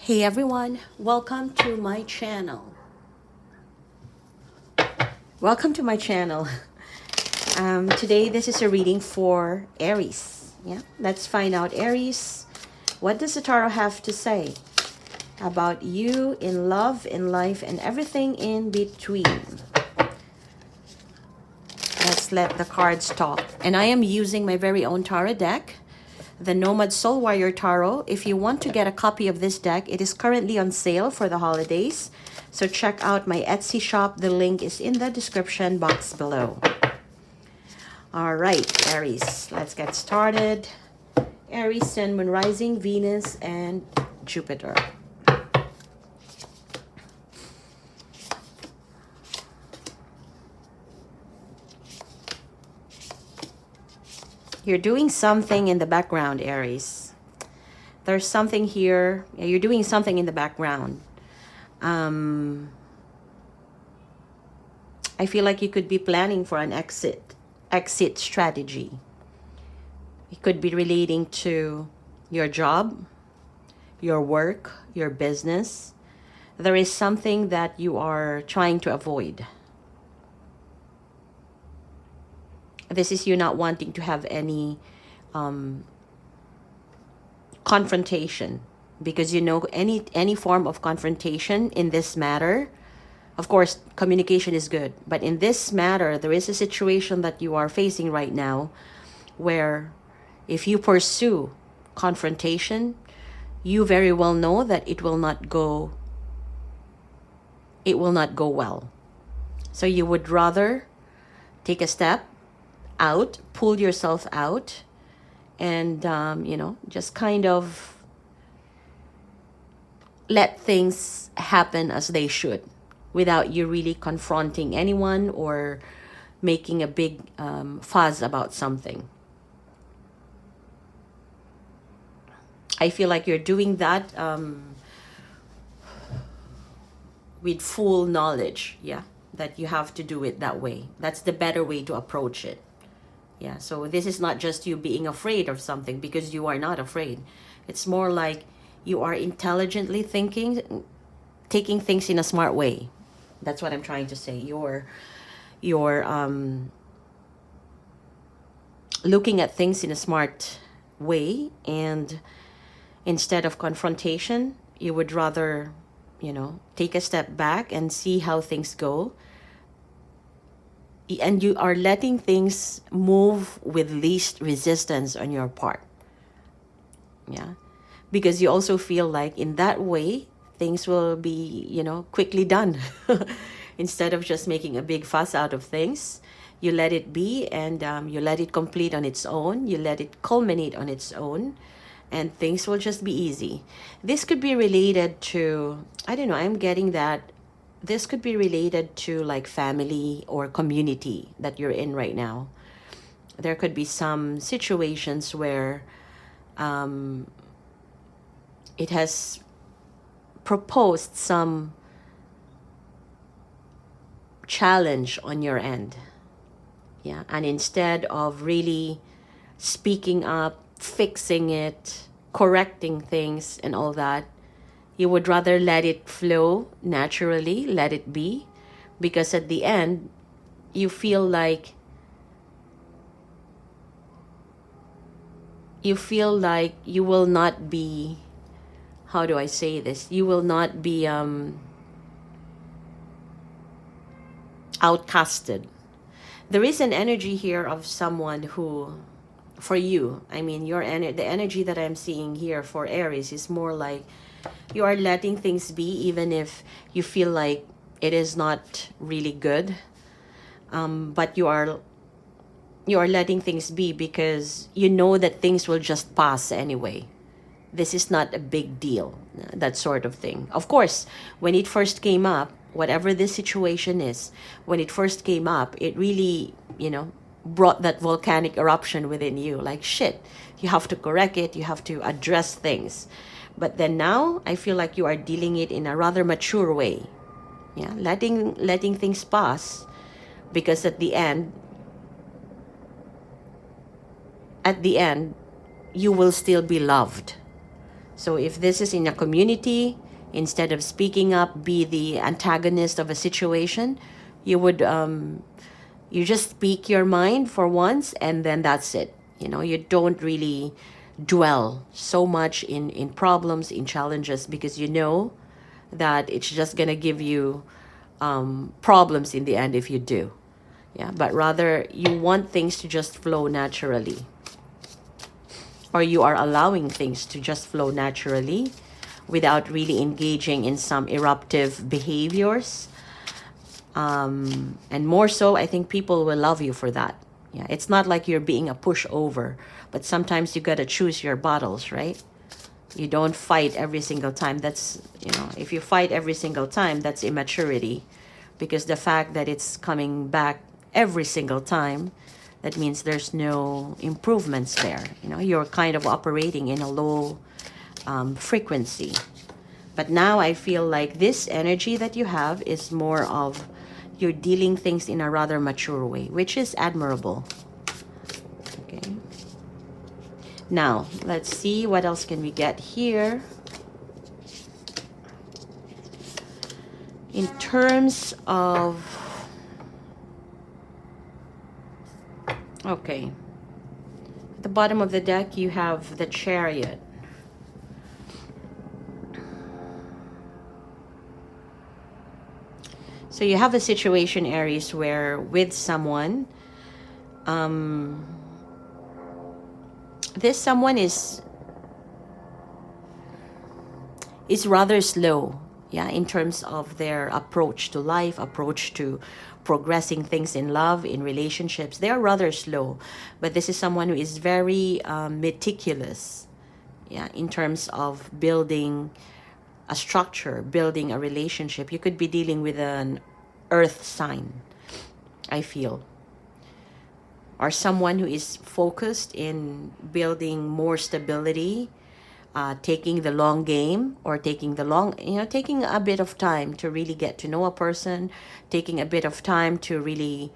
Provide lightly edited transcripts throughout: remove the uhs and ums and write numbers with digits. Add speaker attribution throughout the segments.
Speaker 1: Hey everyone, welcome to my channel. Welcome to my channel. Today this is a reading for Aries. Yeah, let's find out Aries. What does the tarot have to say about you in love, in life, and everything in between? Let's let the cards talk. And I am using my very own tarot deck, the NomadSoulWarrior Tarot. If you want to get a copy of this deck, it is currently on sale for the holidays. So check out my Etsy shop. The link is in the description box below. All right, Aries, let's get started. Aries, Sun, Moon, Rising, Venus, and Jupiter. You're doing something in the background, Aries. There's something here. You're doing something in the background. I feel like you could be planning for an exit strategy. It could be relating to your job, your work, your business. There is something that you are trying to avoid. This is you not wanting to have any confrontation, because you know any form of confrontation in this matter, of course communication is good, but in this matter there is a situation that you are facing right now where if you pursue confrontation, you very well know that it will not go well. So you would rather take a step out, pull yourself out, and just kind of let things happen as they should without you really confronting anyone or making a big fuss about something. I feel like you're doing that with full knowledge, yeah, that you have to do it that way. That's the better way to approach it. Yeah, so this is not just you being afraid of something, because you are not afraid. It's more like you are intelligently thinking, taking things in a smart way. That's what I'm trying to say. You're looking at things in a smart way, and instead of confrontation, you would rather, take a step back and see how things go. And you are letting things move with least resistance on your part. Yeah, because you also feel like in that way things will be quickly done. Instead of just making a big fuss out of things, you let it be, and you let it complete on its own, you let it culminate on its own, and things will just be easy. This could be related to, I don't know, I'm getting that this could be related to like family or community that you're in right now. There could be some situations where it has proposed some challenge on your end. Yeah, and instead of really speaking up, fixing it, correcting things and all that, you would rather let it flow naturally, let it be, because at the end you feel like you will not be, how do I say this, you will not be outcasted. There is an energy here of someone who, for you, I mean the energy that I'm seeing here for Aries is more like you are letting things be, even if you feel like it is not really good, but you are letting things be because you know that things will just pass anyway. This is not a big deal, that sort of thing. Of course, when it first came up, whatever this situation is, when it first came up, it really, brought that volcanic eruption within you. Like, shit, you have to correct it, you have to address things. But then now, I feel like you are dealing it in a rather mature way. Yeah, letting things pass, because at the end, you will still be loved. So if this is in a community, instead of speaking up, be the antagonist of a situation, you would you just speak your mind for once, and then that's it. You know, you don't really dwell so much in problems, in challenges, because you know that it's just gonna give you problems in the end if you do. Yeah, but rather you want things to just flow naturally, or you are allowing things to just flow naturally without really engaging in some eruptive behaviors. And more so, I think people will love you for that. Yeah, it's not like you're being a pushover, but sometimes you gotta choose your battles, right? You don't fight every single time. That's, you know, if you fight every single time, that's immaturity, because the fact that it's coming back every single time, that means there's no improvements there. You know, you're kind of operating in a low frequency. But now I feel like this energy that you have is more of you're dealing things in a rather mature way, which is admirable. Okay. Now, let's see what else can we get here. In terms of, okay, at the bottom of the deck you have the Chariot. So you have a situation, Aries, where with someone, this someone is rather slow, yeah, in terms of their approach to life, approach to progressing things in love, in relationships. They are rather slow, but this is someone who is very meticulous, yeah, in terms of building a structure, building a relationship. You could be dealing with an earth sign, I feel, or someone who is focused in building more stability, taking the long game, or taking the long, you know, taking a bit of time to really get to know a person, taking a bit of time to really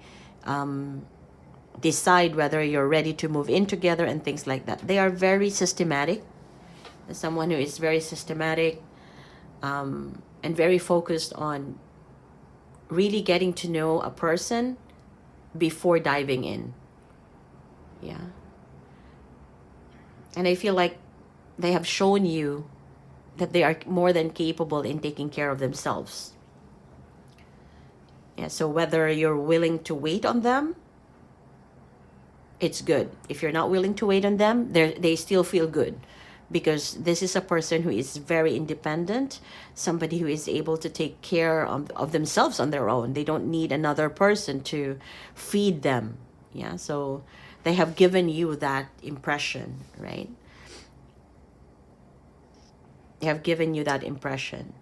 Speaker 1: decide whether you're ready to move in together and things like that. They are very systematic. Someone who is very systematic and very focused on really getting to know a person before diving in. Yeah. And I feel like they have shown you that they are more than capable in taking care of themselves. Yeah, so whether you're willing to wait on them, it's good. If you're not willing to wait on them, they still feel good, because this is a person who is very independent, somebody who is able to take care of themselves on their own. They don't need another person to feed them. Yeah, so they have given you that impression, right? They have given you that impression.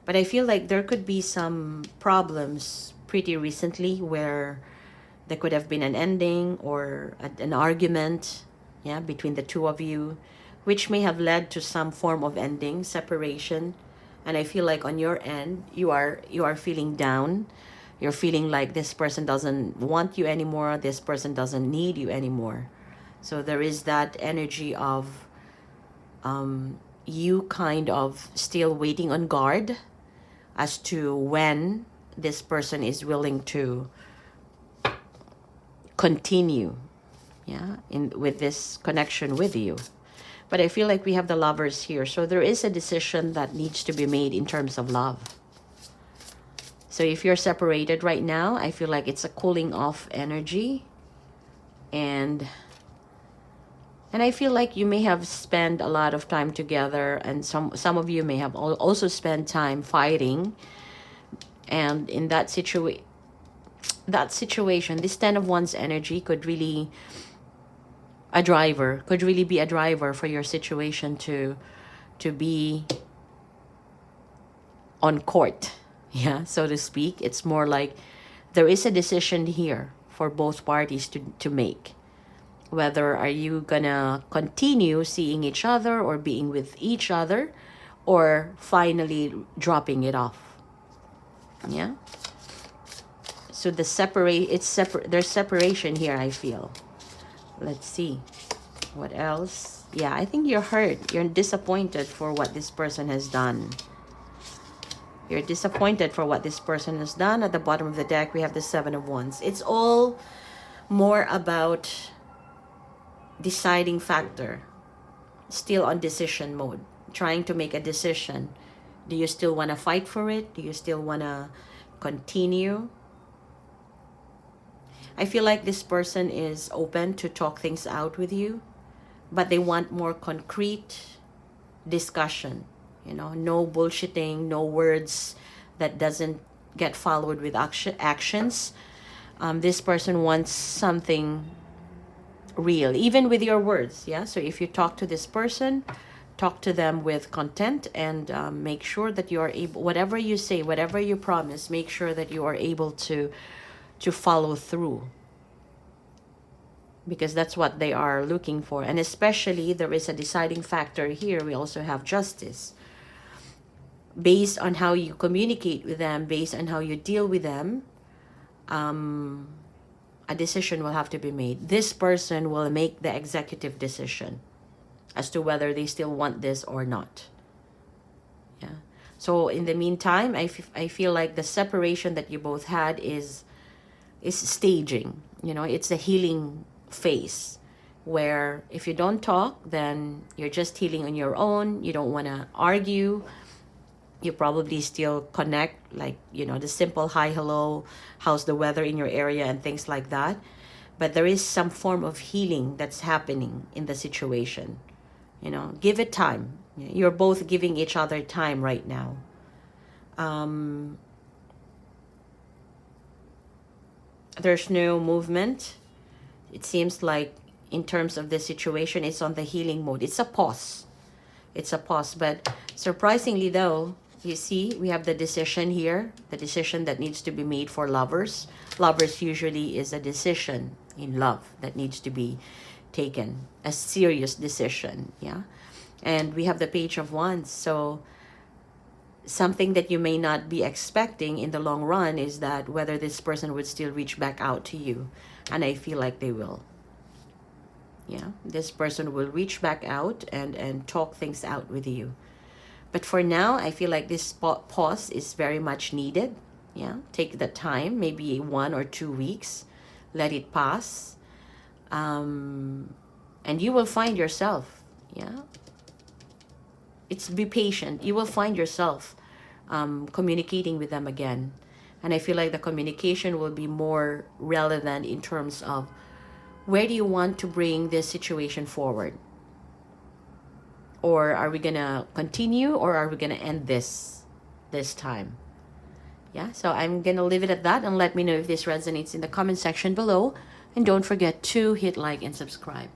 Speaker 1: But I feel like there could be some problems pretty recently where there could have been an ending or an argument, yeah, between the two of you, which may have led to some form of ending, separation. And I feel like on your end, you are feeling down. You're feeling like this person doesn't want you anymore. This person doesn't need you anymore. So there is that energy of you kind of still waiting on guard as to when this person is willing to continue, yeah, with this connection with you. But I feel like we have the Lovers here, so there is a decision that needs to be made in terms of love. So if you're separated right now, I feel like it's a cooling off energy, and I feel like you may have spent a lot of time together, and some of you may have also spent time fighting. And in that situation, this 10 of Wands energy could really be a driver for your situation to be on court, yeah, so to speak. It's more like there is a decision here for both parties to make. Whether are you gonna continue seeing each other or being with each other, or finally dropping it off, yeah. So there's separation here, I feel. Let's see what else. Yeah, I think you're hurt. You're disappointed for what this person has done. You're disappointed for what this person has done. At the bottom of the deck, we have the Seven of Wands. It's all more about deciding factor. Still on decision mode. Trying to make a decision. Do you still want to fight for it? Do you still want to continue? I feel like this person is open to talk things out with you, but they want more concrete discussion. You know, no bullshitting, no words that doesn't get followed with actions. This person wants something real, even with your words. Yeah, so if you talk to this person, talk to them with content, and make sure that you are able, whatever you say, whatever you promise, make sure that you are able to follow through, because that's what they are looking for. And especially, there is a deciding factor here. We also have justice. Based on how you communicate with them, based on how you deal with them, a decision will have to be made. This person will make the executive decision as to whether they still want this or not. Yeah. So in the meantime, I feel like the separation that you both had is staging. You know, it's a healing phase where if you don't talk, then you're just healing on your own. You don't want to argue. You probably still connect, like, you know, the simple hi, hello, how's the weather in your area and things like that. But there is some form of healing that's happening in the situation. You know, give it time. You're both giving each other time right now. There's no movement. It seems like in terms of the situation, it's on the healing mode. It's a pause. It's a pause. But surprisingly though, you see, we have the decision here, the decision that needs to be made for lovers. Lovers usually is a decision in love that needs to be taken, a serious decision, yeah? And we have the Page of Wands. So something that you may not be expecting in the long run is that whether this person would still reach back out to you. And I feel like they will. Yeah, this person will reach back out and talk things out with you. But for now, I feel like this pause is very much needed. Yeah, take the time, maybe 1 or 2 weeks. Let it pass. And you will find yourself, yeah? Be patient. You will find yourself communicating with them again. And I feel like the communication will be more relevant in terms of where do you want to bring this situation forward? Or are we gonna continue, or are we gonna end this time? Yeah, so I'm gonna leave it at that, and let me know if this resonates in the comment section below. And don't forget to hit like and subscribe.